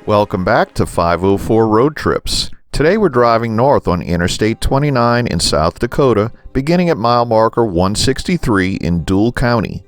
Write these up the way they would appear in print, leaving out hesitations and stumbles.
Welcome back to 504 Road Trips. Today we're driving north on Interstate 29 in South Dakota, beginning at mile marker 163 in Deuel County.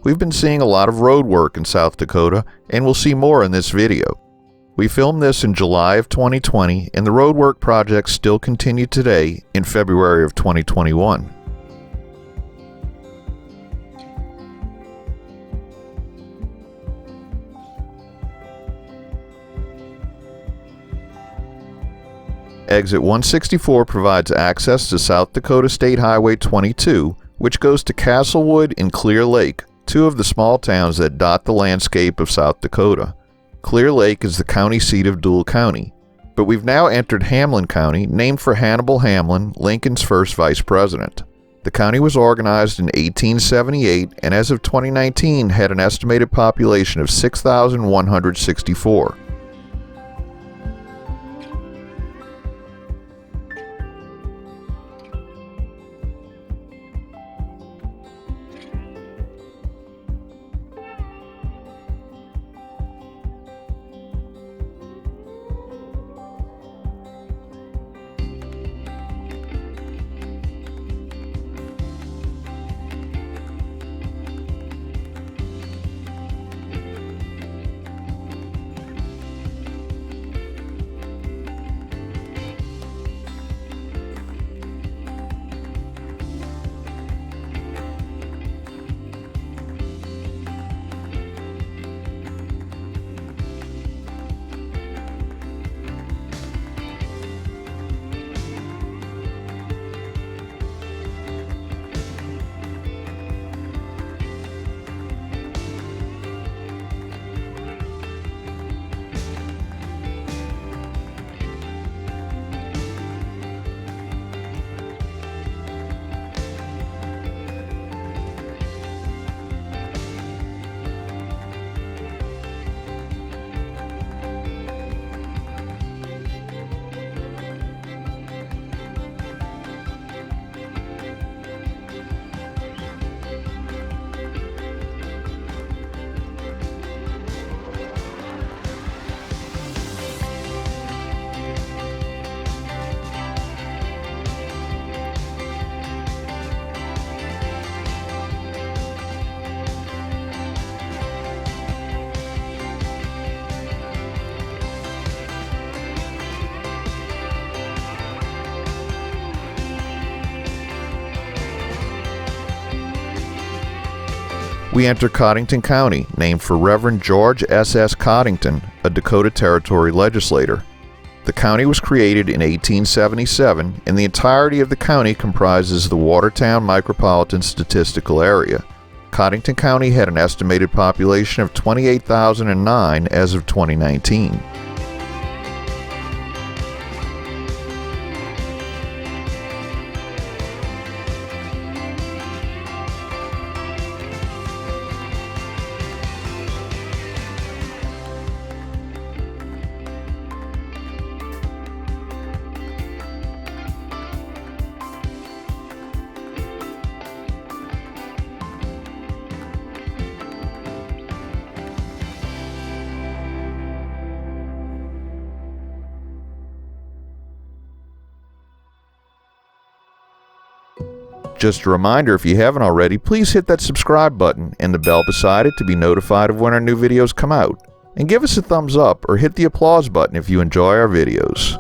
We've been seeing a lot of road work in South Dakota, and we'll see more in this video. We filmed this in July of 2020, and the roadwork projects still continue today in February of 2021. Exit 164 provides access to South Dakota State Highway 22, which goes to Castlewood and Clear Lake, two of the small towns that dot the landscape of South Dakota. Clear Lake is the county seat of Deuel County. But we've now entered Hamlin County, named for Hannibal Hamlin, Lincoln's first vice president. The county was organized in 1878 and as of 2019 had an estimated population of 6,164. We enter Codington County, named for Reverend George S.S. Codington, a Dakota Territory legislator. The county was created in 1877, and the entirety of the county comprises the Watertown Micropolitan Statistical Area. Codington County had an estimated population of 28,009 as of 2019. Just a reminder, if you haven't already, please hit that subscribe button and the bell beside it to be notified of when our new videos come out. And give us a thumbs up or hit the applause button if you enjoy our videos.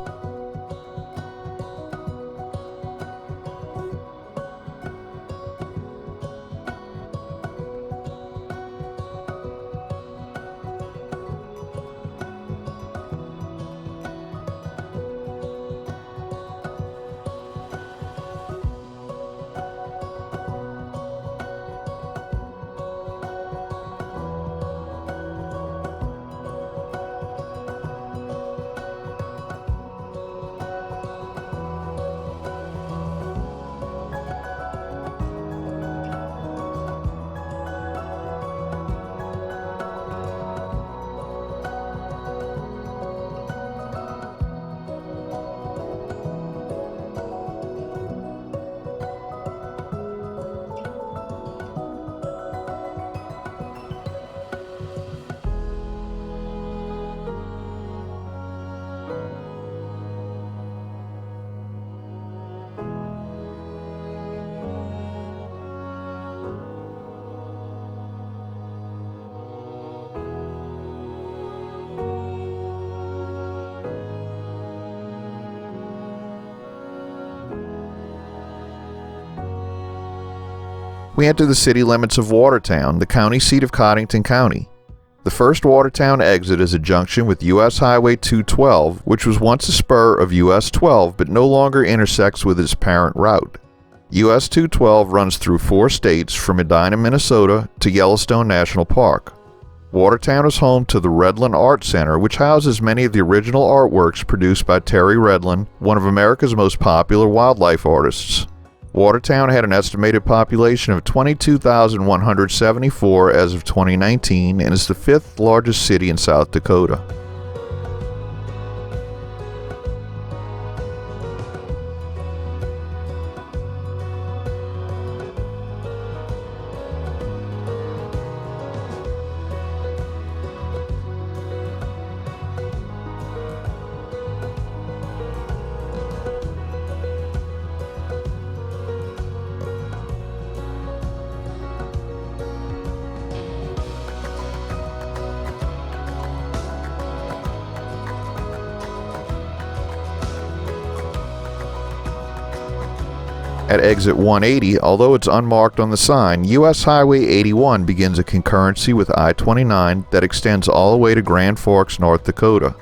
We enter the city limits of Watertown, the county seat of Codington County. The first Watertown exit is a junction with U.S. Highway 212, which was once a spur of U.S. 12 but no longer intersects with its parent route. U.S. 212 runs through 4 states from Medina, Minnesota to Yellowstone National Park. Watertown is home to the Redland Art Center, which houses many of the original artworks produced by Terry Redland, one of America's most popular wildlife artists. Watertown had an estimated population of 22,174 as of 2019 and is the 5th largest city in South Dakota. At exit 180, although it's unmarked on the sign, U.S. Highway 81 begins a concurrency with I-29 that extends all the way to Grand Forks, North Dakota.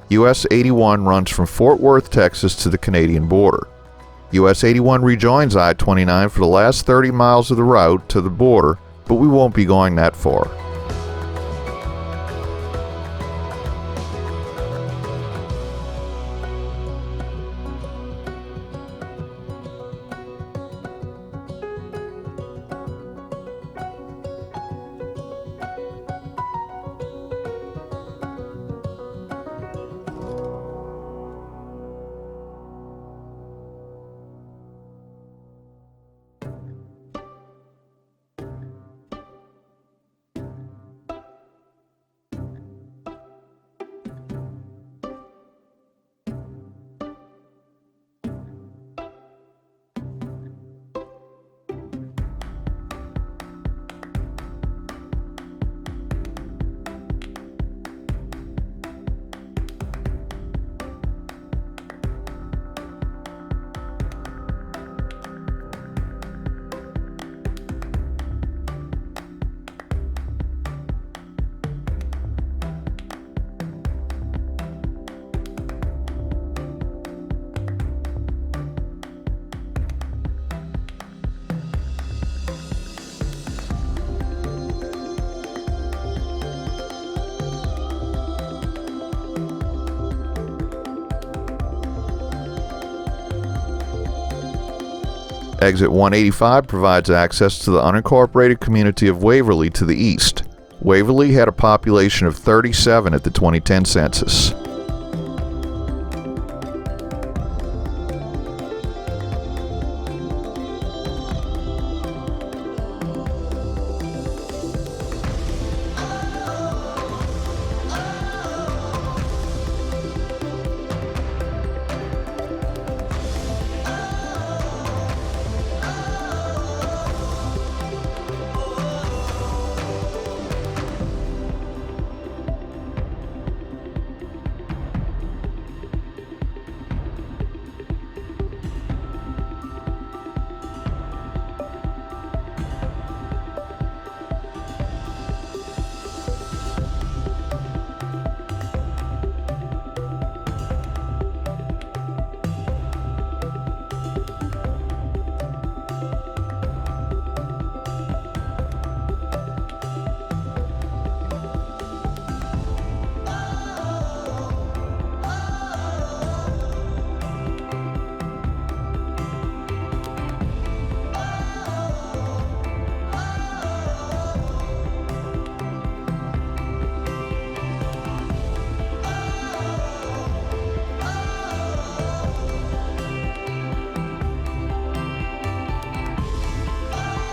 U.S. 81 runs from Fort Worth, Texas to the Canadian border. U.S. 81 rejoins I-29 for the last 30 miles of the route to the border, but we won't be going that far. Exit 185 provides access to the unincorporated community of Waverly to the east. Waverly had a population of 37 at the 2010 census.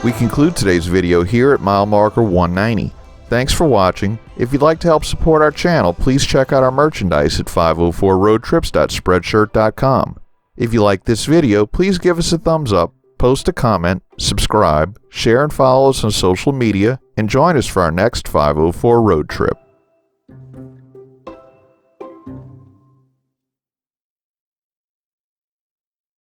We conclude today's video here at mile marker 190. Thanks for watching. If you'd like to help support our channel, please check out our merchandise at 504roadtrips.spreadshirt.com. If you like this video, please give us a thumbs up, post a comment, subscribe, share and follow us on social media, and join us for our next 504 road trip.